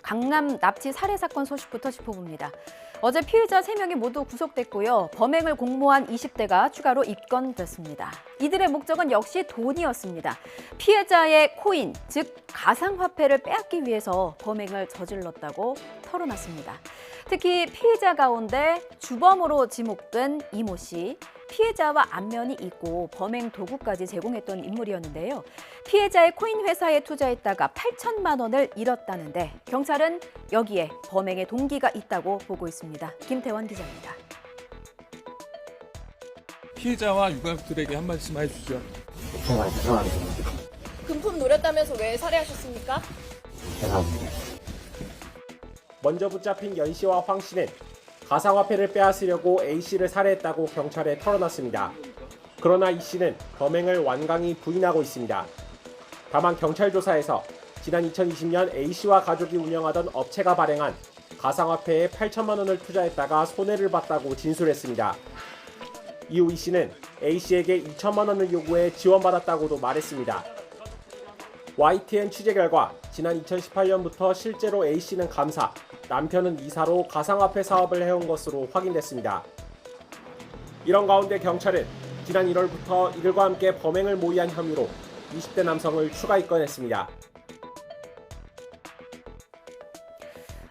강남 납치 살해 사건 소식부터 짚어봅니다. 어제 피해자 3명이 모두 구속됐고요. 범행을 공모한 20대가 추가로 입건됐습니다. 이들의 목적은 역시 돈이었습니다. 피해자의 코인, 즉 가상화폐를 빼앗기 위해서 범행을 저질렀다고 털어놨습니다. 특히 피해자 가운데 주범으로 지목된 이모 씨, 피해자와 안면이 있고 범행 도구까지 제공했던 인물이었는데요. 피해자의 코인 회사에 투자했다가 8천만 원을 잃었다는데 경찰은 여기에 범행의 동기가 있다고 보고 있습니다. 김태원 기자입니다. 피해자와 유가족들에게 한 말씀 해주시죠. 정말 죄송합니다. 금품 노렸다면서 왜 살해하셨습니까? 죄송합니다. 먼저 붙잡힌 연 씨와 황 씨는 가상화폐를 빼앗으려고 A 씨를 살해했다고 경찰에 털어놨습니다. 그러나 이 씨는 범행을 완강히 부인하고 있습니다. 다만 경찰 조사에서 지난 2020년 A 씨와 가족이 운영하던 업체가 발행한 가상화폐에 8천만 원을 투자했다가 손해를 봤다고 진술했습니다. 이후 이 씨는 A 씨에게 2천만 원을 요구해 지원받았다고도 말했습니다. YTN 취재 결과 지난 2018년부터 실제로 A 씨는 감사, 남편은 이사로 가상화폐 사업을 해온 것으로 확인됐습니다. 이런 가운데 경찰은 지난 1월부터 이들과 함께 범행을 모의한 혐의로 20대 남성을 추가 입건했습니다.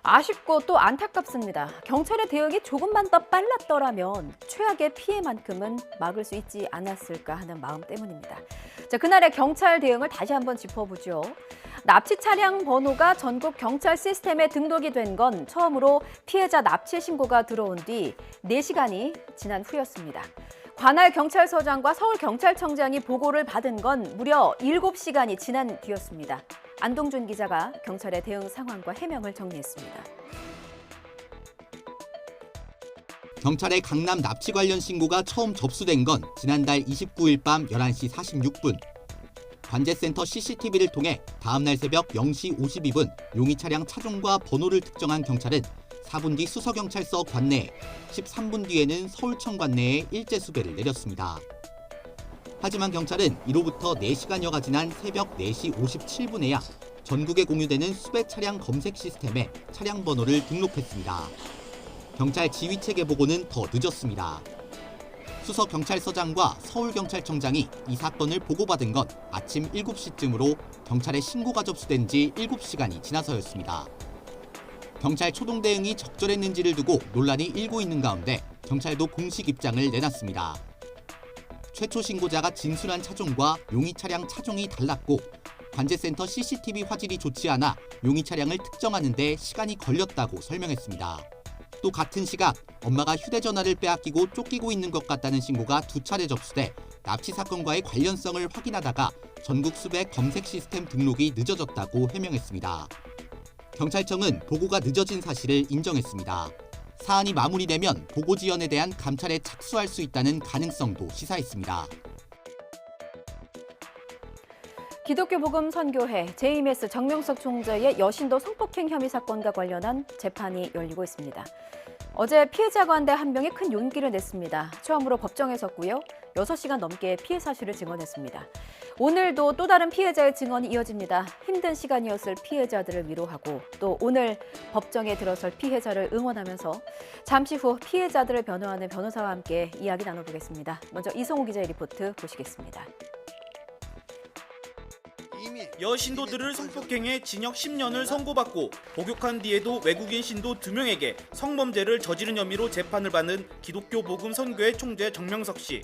아쉽고 또 안타깝습니다. 경찰의 대응이 조금만 더 빨랐더라면 최악의 피해만큼은 막을 수 있지 않았을까 하는 마음 때문입니다. 자, 그날의 경찰 대응을 다시 한번 짚어보죠. 납치 차량 번호가 전국 경찰 시스템에 등록이 된 건 처음으로 피해자 납치 신고가 들어온 뒤 4시간이 지난 후였습니다. 관할 경찰서장과 서울경찰청장이 보고를 받은 건 무려 7시간이 지난 뒤였습니다. 안동준 기자가 경찰의 대응 상황과 해명을 정리했습니다. 경찰의 강남 납치 관련 신고가 처음 접수된 건 지난달 29일 밤 11시 46분. 관제센터 CCTV를 통해 다음날 새벽 0시 52분 용의 차량 차종과 번호를 특정한 경찰은 4분 뒤 수서경찰서 관내에, 13분 뒤에는 서울청 관내에 일제 수배를 내렸습니다. 하지만 경찰은 이로부터 4시간여가 지난 새벽 4시 57분에야 전국에 공유되는 수배 차량 검색 시스템에 차량 번호를 등록했습니다. 경찰 지휘체계 보고는 더 늦었습니다. 수서경찰서장과 서울경찰청장이 이 사건을 보고받은 건 아침 7시쯤으로 경찰에 신고가 접수된 지 7시간이 지나서였습니다. 경찰 초동 대응이 적절했는지를 두고 논란이 일고 있는 가운데 경찰도 공식 입장을 내놨습니다. 최초 신고자가 진술한 차종과 용의 차량 차종이 달랐고 관제센터 CCTV 화질이 좋지 않아 용의 차량을 특정하는 데 시간이 걸렸다고 설명했습니다. 또 같은 시각 엄마가 휴대전화를 빼앗기고 쫓기고 있는 것 같다는 신고가 2차례 접수돼 납치 사건과의 관련성을 확인하다가 전국 수배 검색 시스템 등록이 늦어졌다고 해명했습니다. 경찰청은 보고가 늦어진 사실을 인정했습니다. 사안이 마무리되면 보고 지연에 대한 감찰에 착수할 수 있다는 가능성도 시사했습니다. 기독교 복음 선교회 JMS 정명석 총재의 여신도 성폭행 혐의 사건과 관련한 재판이 열리고 있습니다. 어제 피해자 가운데 한 명이 큰 용기를 냈습니다. 처음으로 법정에 섰고요. 6시간 넘게 피해 사실을 증언했습니다. 오늘도 또 다른 피해자의 증언이 이어집니다. 힘든 시간이었을 피해자들을 위로하고 또 오늘 법정에 들어설 피해자를 응원하면서 잠시 후 피해자들을 변호하는 변호사와 함께 이야기 나눠보겠습니다. 먼저 이성우 기자의 리포트 보시겠습니다. 여신도들을 성폭행해 징역 10년을 선고받고 복역한 뒤에도 외국인 신도 2명에게 성범죄를 저지른 혐의로 재판을 받는 기독교 복음 선교회 총재 정명석 씨.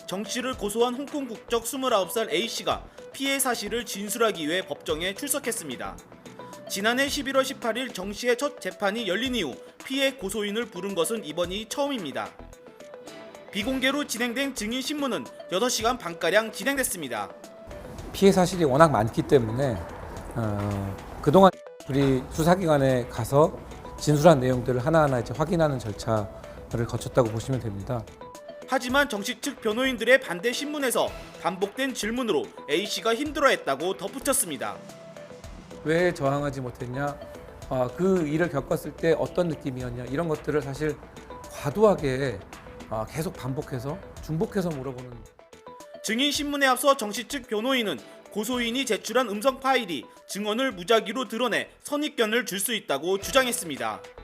정 씨를 고소한 홍콩 국적 29살 A 씨가 피해 사실을 진술하기 위해 법정에 출석했습니다. 지난해 11월 18일 정 씨의 첫 재판이 열린 이후 피해 고소인을 부른 것은 이번이 처음입니다. 비공개로 진행된 증인 신문은 6시간 반가량 진행됐습니다. 피해 사실이 워낙 많기 때문에 그동안 우리 수사기관에 가서 진술한 내용들을 하나하나 이제 확인하는 절차를 거쳤다고 보시면 됩니다. 하지만 정씨 측 변호인들의 반대 신문에서 반복된 질문으로 A씨가 힘들어했다고 덧붙였습니다. 왜 저항하지 못했냐, 그 일을 겪었을 때 어떤 느낌이었냐, 이런 것들을 사실 과도하게 계속 반복해서 중복해서 물어보는. 증인 신문에 앞서 정씨 측 변호인은 고소인이 제출한 음성 파일이 증언을 무작위로 드러내 선입견을 줄 수 있다고 주장했습니다.